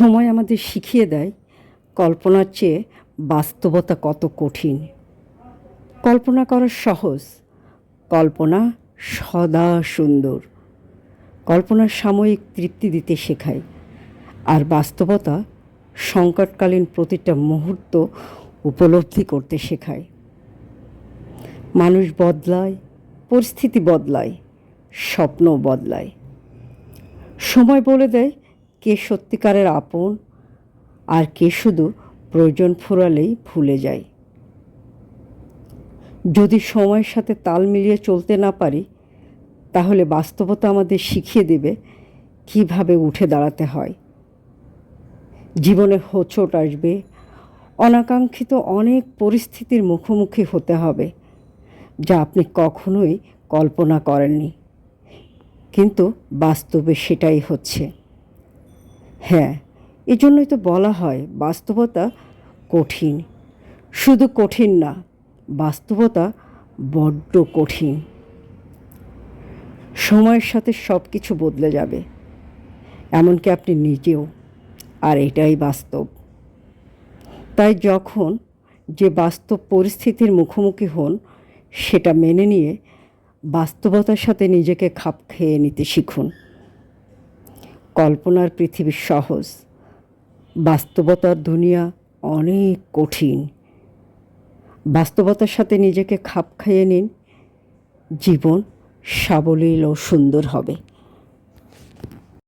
সময় আমাদের শিখিয়ে দেয় কল্পনার চেয়ে বাস্তবতা কত কঠিন। কল্পনা করা সহজ, কল্পনা সদা সুন্দর। কল্পনা সাময়িক তৃপ্তি দিতে শেখায়, আর বাস্তবতা সংকটকালীন প্রতিটা মুহূর্ত উপলব্ধি করতে শেখায়। মানুষ বদলায়, পরিস্থিতি বদলায়, স্বপ্ন বদলায়। সময় বলে দেয় কে সত্যিকারের আপন আর কে শুধু প্রয়োজন ফুরালেই ভুলে যায়। যদি সময়ের সাথে তাল মিলিয়ে চলতে না পারি, তাহলে বাস্তবতা আমাদের শিখিয়ে দেবে কিভাবে উঠে দাঁড়াতে হয়। জীবনে হোঁচট আসবে, অনাকাঙ্ক্ষিত অনেক পরিস্থিতির মুখোমুখি হতে হবে, যা আপনি কখনোই কল্পনা করেননি, কিন্তু বাস্তবে সেটাই হচ্ছে। হ্যাঁ, এজন্যই তো বলা হয় বাস্তবতা কঠিন। শুধু কঠিন না, বাস্তবতা বড্ড কঠিন। সময়ের সাথে সব কিছু বদলে যাবে, এমনকি আপনি নিজেও, আর এটাই বাস্তব। তাই যখন যে বাস্তব পরিস্থিতির মুখোমুখি হন, সেটা মেনে নিয়ে বাস্তবতার সাথে নিজেকে খাপ খেয়ে নিতে শিখুন। কল্পনার পৃথিবী সহজ, বাস্তবতার দুনিয়া অনেক কঠিন। বাস্তবতার সাথে নিজেকে খাপ খাইয়ে নিন, জীবন সাবলীল ও সুন্দর হবে।